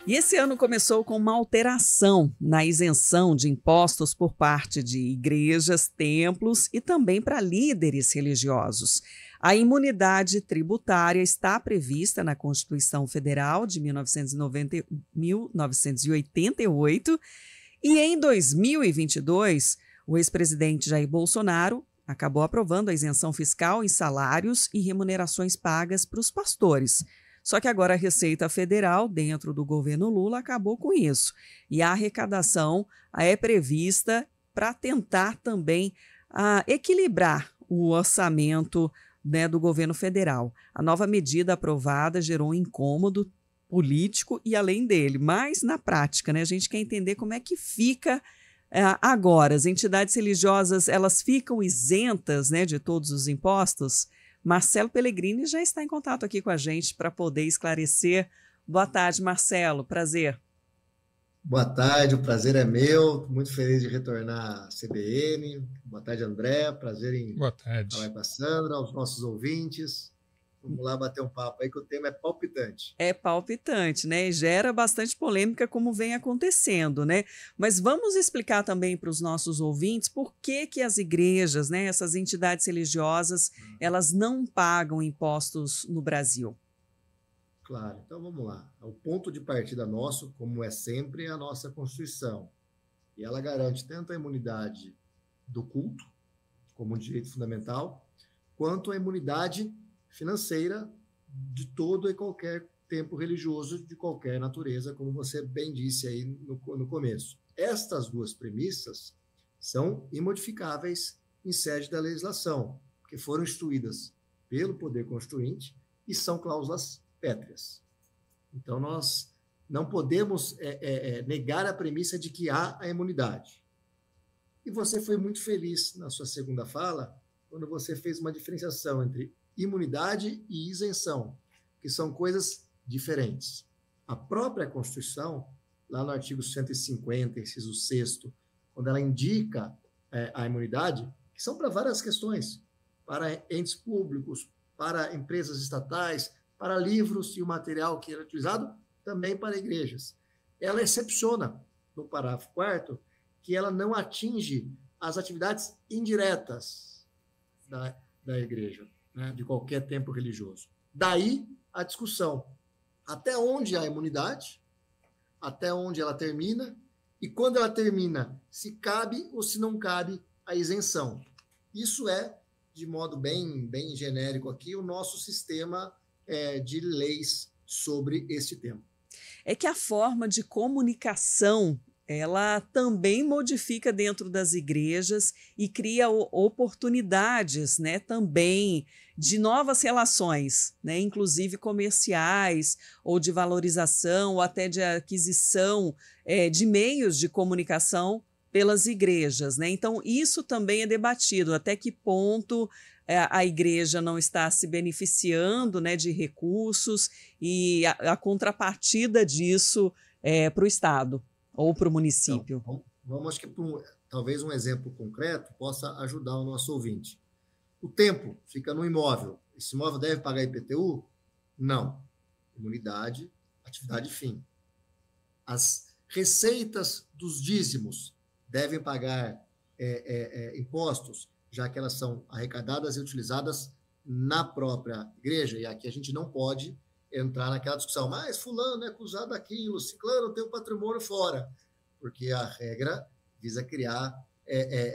E esse ano começou com uma alteração na isenção de impostos por parte de igrejas, templos e também para líderes religiosos. A imunidade tributária está prevista na Constituição Federal de 1988 e em 2022, o ex-presidente Jair Bolsonaro acabou aprovando a isenção fiscal em salários e remunerações pagas para os pastores. Só que agora a Receita Federal, dentro do governo Lula, acabou com isso. E a arrecadação é prevista para tentar também equilibrar o orçamento, né, do governo federal. A nova medida aprovada gerou um incômodo político e além dele. Mas, na prática, né, a gente quer entender como é que fica agora. As entidades religiosas, elas ficam isentas, né, de todos os impostos? Marcelo Pellegrini já está em contato aqui com a gente para poder esclarecer. Boa tarde, Marcelo. Prazer. Boa tarde, o prazer é meu. Muito feliz de retornar à CBN. Boa tarde, André. Prazer em falar com a Sandra, aos nossos ouvintes. Vamos lá bater um papo aí que o tema é palpitante. É palpitante, né? E gera bastante polêmica como vem acontecendo, né? Mas vamos explicar também para os nossos ouvintes por que as igrejas, né, essas entidades religiosas, elas não pagam impostos no Brasil. Claro, então vamos lá. O ponto de partida nosso, como é sempre, é a nossa Constituição. E ela garante tanto a imunidade do culto, como um direito fundamental, quanto a imunidade financeira de todo e qualquer templo religioso de qualquer natureza, como você bem disse aí no começo. Estas duas premissas são imodificáveis em sede da legislação, porque foram instituídas pelo Poder Constituinte e são cláusulas pétreas. Então, nós não podemos negar a premissa de que há a imunidade. E você foi muito feliz na sua segunda fala, quando você fez uma diferenciação entre imunidade e isenção, que são coisas diferentes. A própria Constituição, lá no artigo 150, inciso 6º, quando ela indica a imunidade, que são para várias questões, para entes públicos, para empresas estatais, para livros e o material que era utilizado, também para igrejas. Ela excepciona, no parágrafo 4º, que ela não atinge as atividades indiretas da igreja, né, de qualquer templo religioso. Daí a discussão. Até onde há imunidade, até onde ela termina, e quando ela termina, se cabe ou se não cabe a isenção. Isso é, de modo bem genérico aqui, o nosso sistema de leis sobre este tema. É que a forma de comunicação ela também modifica dentro das igrejas e cria oportunidades, né, também de novas relações, né, inclusive comerciais ou de valorização ou até de aquisição de meios de comunicação pelas igrejas, né? Então, isso também é debatido, até que ponto a igreja não está se beneficiando, né, de recursos e a contrapartida disso para o Estado ou para o município. Então, vamos, acho que talvez um exemplo concreto possa ajudar o nosso ouvinte. O templo fica no imóvel. Esse imóvel deve pagar IPTU? Não. Imunidade, atividade fim. As receitas dos dízimos devem pagar impostos, já que elas são arrecadadas e utilizadas na própria igreja. E aqui a gente não pode entrar naquela discussão, mas fulano é acusado daquilo, ciclano tem o patrimônio fora, porque a regra visa criar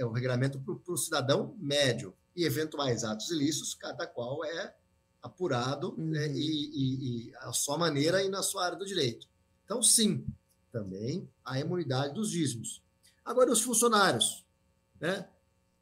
o regramento para o cidadão médio, e eventuais atos ilícitos, cada qual é apurado, né, e a sua maneira e na sua área do direito. Então, sim, também a imunidade dos dízimos. Agora, os funcionários, né,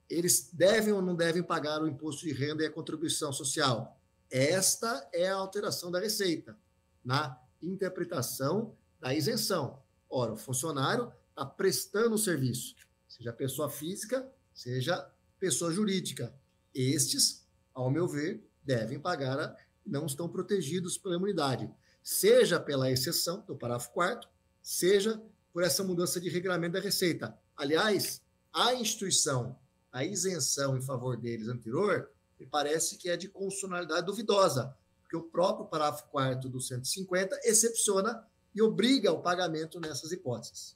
eles devem ou não devem pagar o imposto de renda e a contribuição social? Esta é a alteração da Receita, na interpretação da isenção. Ora, o funcionário está prestando o serviço, seja pessoa física, seja pessoa jurídica. Estes, ao meu ver, devem pagar, não estão protegidos pela imunidade, seja pela exceção do parágrafo 4º, seja por essa mudança de regulamento da Receita. Aliás, a instituição, a isenção em favor deles anterior, me parece que é de constitucionalidade duvidosa, porque o próprio parágrafo 4º do 150 excepciona e obriga o pagamento nessas hipóteses.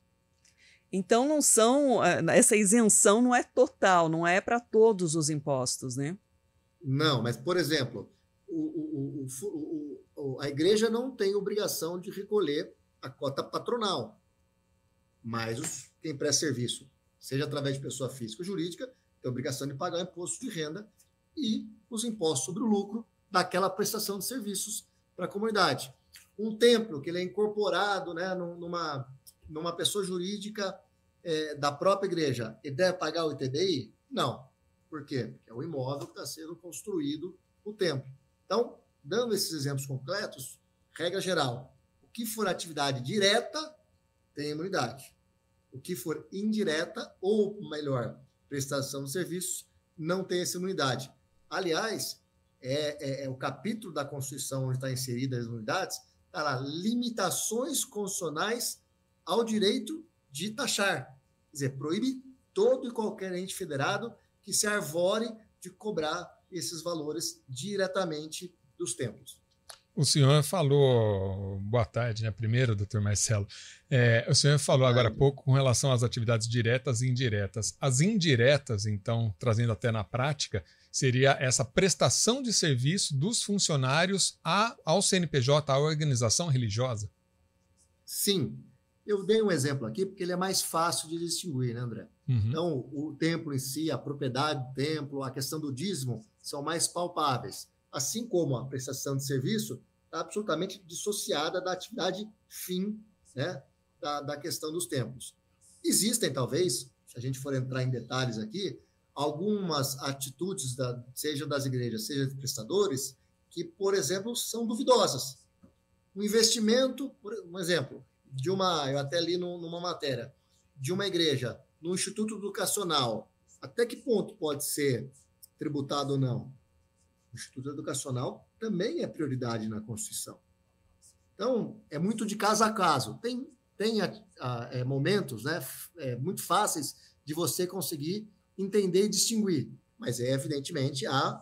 Então não são, essa isenção não é total, não é para todos os impostos, né? Não, mas, por exemplo, a igreja não tem obrigação de recolher a cota patronal, mas quem presta serviço, seja através de pessoa física ou jurídica, tem obrigação de pagar o imposto de renda e os impostos sobre o lucro daquela prestação de serviços para a comunidade. Um templo que ele é incorporado, né, numa pessoa jurídica da própria igreja, ele deve pagar o ITBI? Não. Por quê? Porque é o imóvel que está sendo construído o templo. Então, dando esses exemplos completos, regra geral, o que for atividade direta tem imunidade. O que for indireta, ou melhor, prestação de serviços, não tem essa imunidade. Aliás, o capítulo da Constituição onde está inserida as imunidades, está lá, limitações constitucionais ao direito de taxar. Quer dizer, proíbe todo e qualquer ente federado que se arvore de cobrar esses valores diretamente dos templos. O senhor falou, boa tarde, né? Primeiro, doutor Marcelo, o senhor falou agora há pouco com relação às atividades diretas e indiretas. As indiretas, então, trazendo até na prática, seria essa prestação de serviço dos funcionários ao CNPJ, à organização religiosa? Sim. Eu dei um exemplo aqui porque ele é mais fácil de distinguir, né, André? Uhum. Então, o templo em si, a propriedade do templo, a questão do dízimo são mais palpáveis. Assim como a prestação de serviço está absolutamente dissociada da atividade fim, né, da questão dos templos. Existem, talvez, se a gente for entrar em detalhes aqui, algumas atitudes, seja das igrejas, seja dos prestadores, que, por exemplo, são duvidosas. Um investimento, um exemplo, eu até li numa matéria, de uma igreja, no Instituto Educacional, até que ponto pode ser tributado ou não? O Instituto Educacional também é prioridade na Constituição. Então, é muito de caso a caso. Tem momentos, né, muito fáceis de você conseguir entender e distinguir, mas, evidentemente, há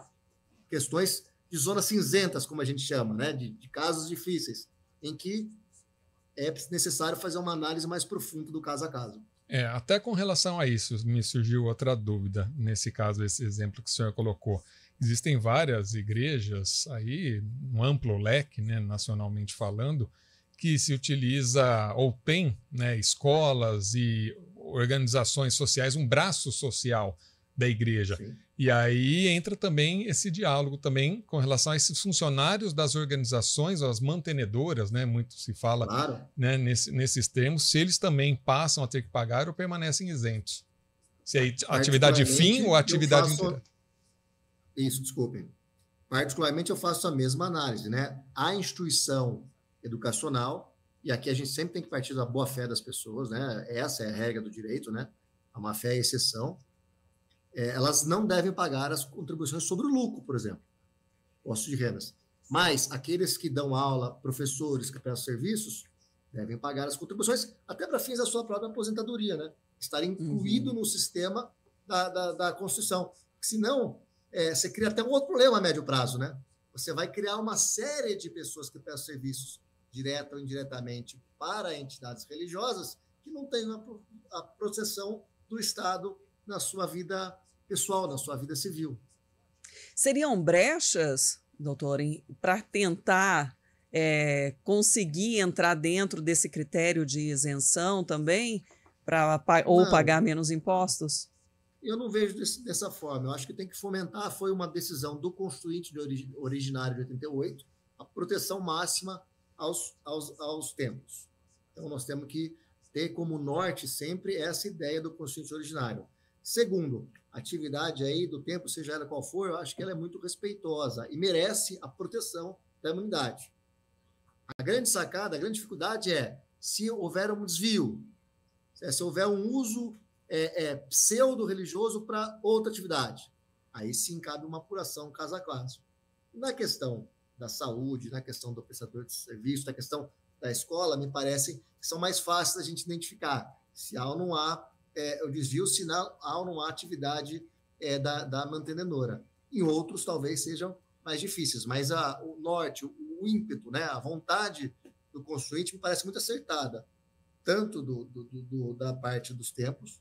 questões de zonas cinzentas, como a gente chama, né, de casos difíceis, em que é necessário fazer uma análise mais profunda do caso a caso. Até com relação a isso, me surgiu outra dúvida, nesse caso, esse exemplo que o senhor colocou. Existem várias igrejas aí, um amplo leque, né, nacionalmente falando, que se utiliza ou tem, né, escolas e organizações sociais, um braço social da igreja. Sim. E aí entra também esse diálogo também com relação a esses funcionários das organizações, as mantenedoras, né, muito se fala, claro, né, nesses termos, se eles também passam a ter que pagar ou permanecem isentos. Se é atividade fim ou atividade indireta. Isso, desculpem. Particularmente eu faço a mesma análise, né? A instituição educacional, e aqui a gente sempre tem que partir da boa-fé das pessoas, né? Essa é a regra do direito, né? A má-fé é a exceção. Elas não devem pagar as contribuições sobre o lucro, por exemplo, imposto de rendas. Mas aqueles que dão aula, professores que prestam serviços, devem pagar as contribuições, até para fins da sua própria aposentadoria, né? Estar incluído no sistema da Constituição. Senão, você cria até um outro problema a médio prazo, né? Você vai criar uma série de pessoas que prestam serviços direta ou indiretamente para entidades religiosas que não têm a proteção do Estado na sua vida pessoal, na sua vida civil. Seriam brechas, doutor, para tentar conseguir entrar dentro desse critério de isenção também, ou pagar menos impostos? Eu não vejo dessa forma. Eu acho que tem que fomentar, foi uma decisão do Constituinte originário de 88, a proteção máxima aos templos. Então, nós temos que ter como norte sempre essa ideia do Constituinte originário. Segundo, a atividade aí do templo, seja ela qual for, eu acho que ela é muito respeitosa e merece a proteção da imunidade. A grande sacada, a grande dificuldade é se houver um desvio, se houver um uso pseudo-religioso para outra atividade. Aí sim cabe uma apuração caso a caso. Na questão da saúde, na questão do prestador de serviço, na questão da escola, me parece que são mais fáceis da gente identificar se há ou não há o desvio, se há ou não há atividade da mantenedora. Em outros, talvez sejam mais difíceis, mas o norte, o ímpeto, né, a vontade do Constituinte me parece muito acertada, tanto da parte dos templos,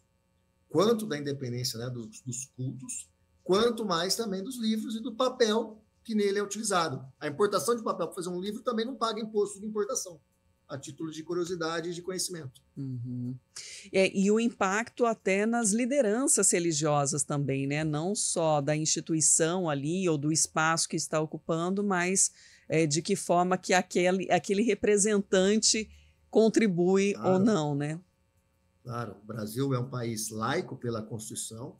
quanto da independência, né, dos cultos, quanto mais também dos livros e do papel que nele é utilizado. A importação de papel para fazer um livro também não paga imposto de importação, a título de curiosidade e de conhecimento. Uhum. E o impacto até nas lideranças religiosas também, né? Não só da instituição ali ou do espaço que está ocupando, mas de que forma que aquele representante contribui ou não, né? Claro, o Brasil é um país laico pela Constituição,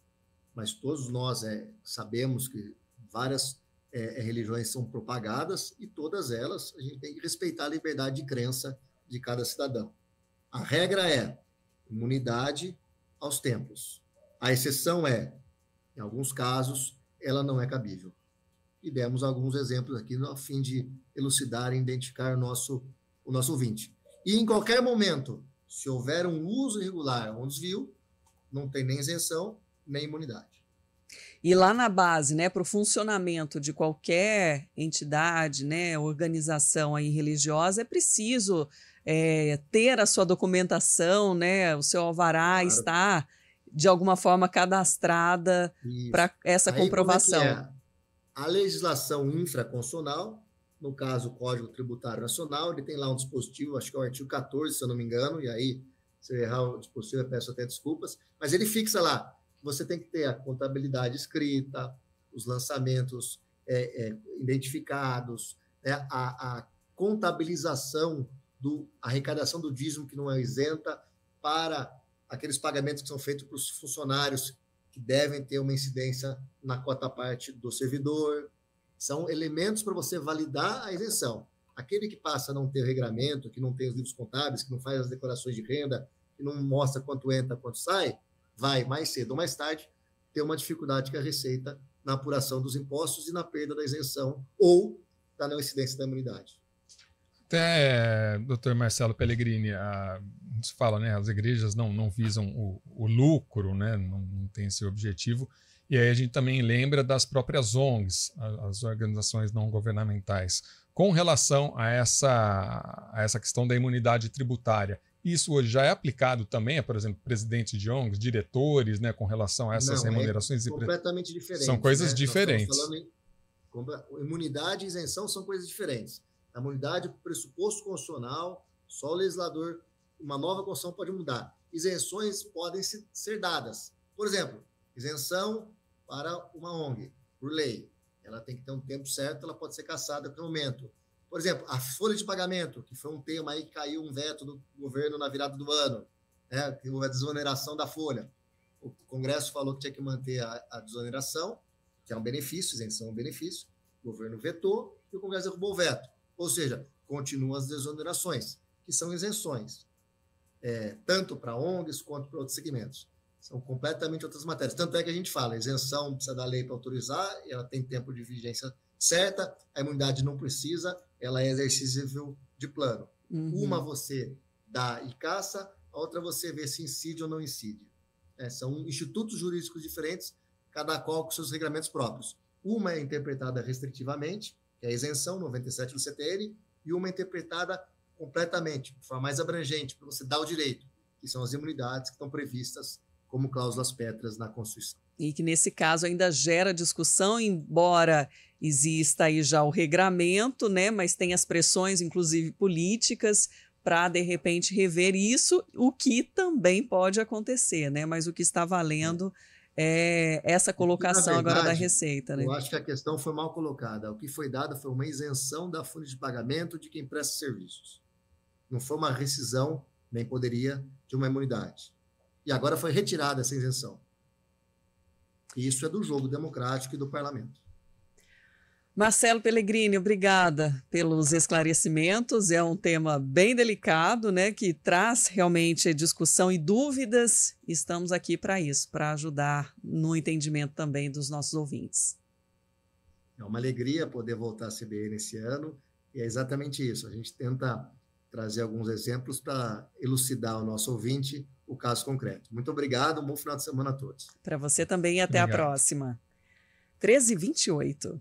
mas todos nós sabemos que várias religiões são propagadas e todas elas a gente tem que respeitar a liberdade de crença de cada cidadão. A regra é imunidade aos templos. A exceção em alguns casos, ela não é cabível. E demos alguns exemplos aqui a fim de elucidar e identificar o nosso ouvinte. E em qualquer momento, se houver um uso irregular ou um desvio, não tem nem isenção, nem imunidade. E lá na base, né, para o funcionamento de qualquer entidade, né, organização aí religiosa, é preciso ter a sua documentação, né, o seu alvará estar, de alguma forma, cadastrada para essa comprovação. Como é que é? A legislação infraconstitucional, no caso o Código Tributário Nacional, ele tem lá um dispositivo, acho que é o artigo 14, se eu não me engano, e aí, se eu errar o dispositivo, eu peço até desculpas, mas ele fixa lá, você tem que ter a contabilidade escrita, os lançamentos identificados, né, a contabilização a arrecadação do dízimo que não é isenta para aqueles pagamentos que são feitos para os funcionários que devem ter uma incidência na quota-parte do servidor. São elementos para você validar a isenção. Aquele que passa a não ter regramento, que não tem os livros contábeis, que não faz as declarações de renda, que não mostra quanto entra, quanto sai, vai, mais cedo ou mais tarde, ter uma dificuldade com a Receita na apuração dos impostos e na perda da isenção ou da não incidência da imunidade. Até, doutor Marcelo Pellegrini, se fala, né, as igrejas não visam o lucro, né, não tem esse objetivo, e aí a gente também lembra das próprias ONGs, as organizações não governamentais, com relação a essa questão da imunidade tributária. Isso hoje já é aplicado também, por exemplo, presidentes de ONGs, diretores, né, com relação a essas remunerações? É completamente diferente. São coisas diferentes. Imunidade e isenção são coisas diferentes. A imunidade, pressuposto constitucional, só o legislador, uma nova Constituição pode mudar. Isenções podem ser dadas. Por exemplo, isenção para uma ONG, por lei. Ela tem que ter um tempo certo, ela pode ser cassada a qualquer momento. Por exemplo, a folha de pagamento, que foi um tema aí que caiu um veto do governo na virada do ano, né, que houve a desoneração da folha. O Congresso falou que tinha que manter a desoneração, que é um benefício, isenção é um benefício. O governo vetou e o Congresso derrubou o veto. Ou seja, continuam as desonerações, que são isenções, tanto para ONGs quanto para outros segmentos. São completamente outras matérias. Tanto é que a gente fala, a isenção precisa da lei para autorizar, ela tem tempo de vigência certa, a imunidade não precisa, ela é exercível de plano. Uhum. Uma você dá e caça, a outra você vê se incide ou não incide. São institutos jurídicos diferentes, cada qual com seus regulamentos próprios. Uma é interpretada restritivamente, que é a isenção, 97 do CTN, e uma interpretada completamente, de forma mais abrangente, para você dar o direito, que são as imunidades que estão previstas como cláusulas pétreas na Constituição. E que, nesse caso, ainda gera discussão, embora exista aí já o regramento, né, mas tem as pressões, inclusive políticas, para, de repente, rever isso, o que também pode acontecer, né? Mas o que está valendo essa colocação verdade, agora da Receita, né? Eu acho que a questão foi mal colocada. O que foi dado foi uma isenção da folha de pagamento de quem presta serviços. Não foi uma rescisão, nem poderia, de uma imunidade. E agora foi retirada essa isenção. E isso é do jogo democrático e do parlamento. Marcelo Pellegrini, obrigada pelos esclarecimentos. É um tema bem delicado, né, que traz realmente discussão e dúvidas. Estamos aqui para isso, para ajudar no entendimento também dos nossos ouvintes. É uma alegria poder voltar à CBN esse ano, e é exatamente isso. A gente tenta trazer alguns exemplos para elucidar o nosso ouvinte o caso concreto. Muito obrigado, um bom final de semana a todos. Para você também e até a próxima. 13h28.